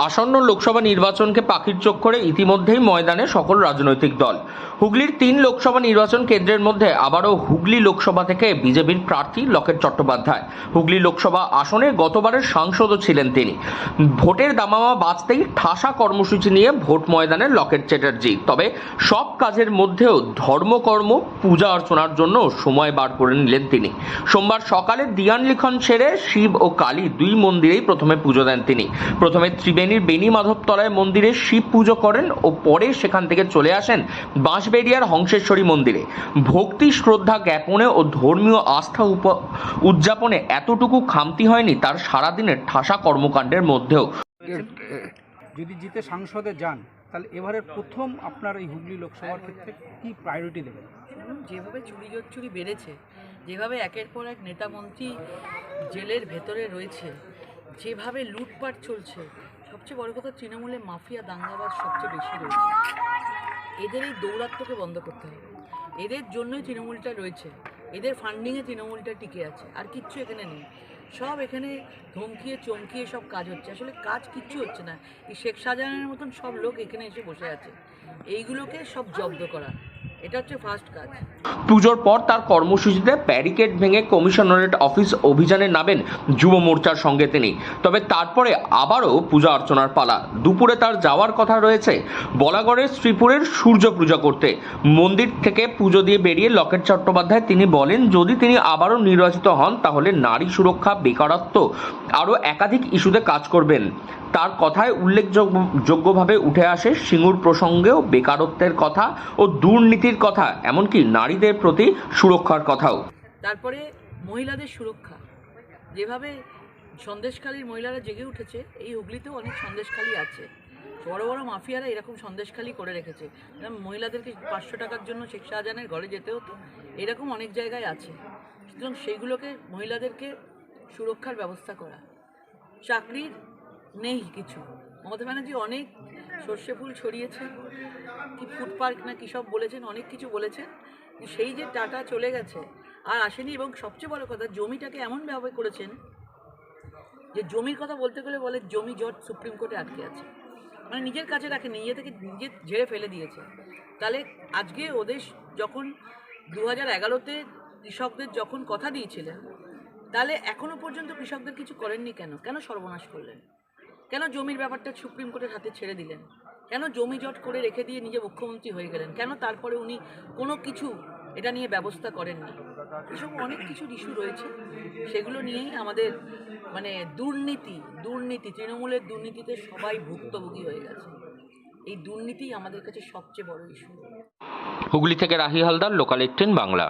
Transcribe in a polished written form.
আসন্ন লোকসভা নির্বাচনকে পাখির চোখ করে ইতিমধ্যেই ময়দানে সকল রাজনৈতিক দল। হুগলির 3 লোকসভা নির্বাচন কেন্দ্রের মধ্যে আবারও হুগলি লোকসভা থেকে বিজেপির প্রার্থী লকেট চট্টোপাধ্যায়। হুগলি লোকসভা আসনে গতবারের সাংসদও ছিলেন তিনি। ভোটের দামামা বাজতেই ঠাসা কর্মসূচি নিয়ে ভোট ময়দানে লকেট চ্যাটার্জি। তবে সব কাজের মধ্যেও ধর্মকর্ম, পূজা অর্চনার জন্য সময় বার করে নিলেন তিনি। সোমবার সকালে দিয়ান লিখন ছেড়ে শিব ও কালী দুই মন্দিরেই প্রথমে পুজো দেন তিনি। প্রথমে ত্রিবেণীর বেণী মাধবতলায় মন্দিরে শিব পুজো করেন ও পরে সেখান থেকে চলে আসেন বাঁশবেড়িয়ার হংসেশ্বরী মন্দিরে। ভক্তি, শ্রদ্ধা জ্ঞাপনে ও ধর্মীয় আস্থা উদযাপনে এতটুকু খামতি হয়নি তার সারাদিনের ঠাসা কর্মকাণ্ডের মধ্যেও। যদি জিতে সংসদে যান তাহলে এবারের প্রথম আপনার এই হুগলি লোকসভার ক্ষেত্রে কি প্রায়োরিটি দেবেন? যেভাবে চুরি বেড়েছে, যেভাবে একের পর এক নেতা মন্ত্রী জেলের ভেতরে রয়েছে, যেভাবে লুটপাট চলছে, সবচেয়ে বড় কথা তৃণমূলে মাফিয়া দাঙ্গাবাজ সবচেয়ে বেশি রয়েছে। এদের এই দৌরাত্ম্যকে বন্ধ করতে হবে। এদের জন্যই তৃণমূলটা রয়েছে, এদের ফান্ডিংয়ে তৃণমূলটা টিকে আছে, আর কিচ্ছু এখানে নেই। সব এখানে ধমকিয়ে চমকিয়ে সব কাজ হচ্ছে, আসলে কাজ কিচ্ছু হচ্ছে না। এই শেখ শাহজাহানের মতন সব লোক এখানে এসে বসে আছে, এইগুলোকে সব জব্দ করা, এটা হচ্ছে ফার্স্ট কাজ। পুজোর পর তার কর্মসূচিতে ব্যারিকেড ভেঙে কমিশনারেট অফিস অভিযানে নামেন যুব মোর্চার সঙ্গে তিনি। তবে তারপরে আবারও পূজা অর্চনার পালা। দুপুরে তার যাওয়ার কথা রয়েছে বলাগড়ের শ্রীপুরের সূর্য পূজা করতে। মন্দির থেকে পুজো দিয়ে বেরিয়ে লকেট চট্টোপাধ্যায় তিনি বলেন, যদি তিনি আবারও নির্বাচিত হন তাহলে নারী সুরক্ষা, বেকারত্ব আরও একাধিক ইস্যুতে কাজ করবেন। তার কথায় উল্লেখযোগ্যভাবে উঠে আসে সিঙ্গুর প্রসঙ্গেও বেকারত্বের কথা ও দুর্নীতির কথা, এমনকি নারীদের প্রতি সুরক্ষার কথাও। তারপরে মহিলাদের সুরক্ষা, যেভাবে সন্দেশখালীর মহিলারা জেগে উঠেছে, এই হুগলিতেও অনেক সন্দেশখালী আছে। বড় বড় মাফিয়ারা এরকম সন্দেশখালী করে রেখেছে। মহিলাদেরকে 500 টাকার জন্য শেখ শাহজাহানের ঘরে যেতে হতো, এরকম অনেক জায়গায় আছে। সুতরাং সেইগুলোকে, মহিলাদেরকে সুরক্ষার ব্যবস্থা করা। চাকরির নেই কিছু, মমতা ব্যানার্জি অনেক সর্ষে ফুল ছড়িয়েছেন, কি ফুড পার্ক না কী সব বলেছেন, অনেক কিছু বলেছেন, সেই যে টাকা চলে গেছে আর আসেনি। এবং সবচেয়ে বড় কথা, জমিটাকে এমনভাবে করেছেন যে জমির কথা বলতে গেলে বলে জমি জট সুপ্রিম কোর্টে আটকে আছে, মানে নিজের কাছে রাখে, নিজে থেকে নিজে ঝেড়ে ফেলে দিয়েছে। তাহলে আজকে ওদের যখন 2011-তে কৃষকদের যখন কথা দিয়েছিলেন, তাহলে এখনও পর্যন্ত কৃষকদের কিছু করেননি কেন? কেন সর্বনাশ করলেন? কেন জমির ব্যাপারটা সুপ্রিম কোর্টের হাতে ছেড়ে দিলেন? কেন জমি জট করে রেখে দিয়ে নিজে মুখ্যমন্ত্রী হয়ে গেলেন? কেন তারপরে উনি কোনো কিছু এটা নিয়ে ব্যবস্থা করেননি? এসব অনেক কিছু ইস্যু রয়েছে, সেগুলো নিয়েই আমাদের মানে দুর্নীতি তৃণমূলের দুর্নীতিতে সবাই ভুক্তভোগী হয়ে গেছে। এই দুর্নীতি আমাদের কাছে সবচেয়ে বড় ইস্যু। হুগলি থেকে রাহি হালদার, লোকাল 18 বাংলা।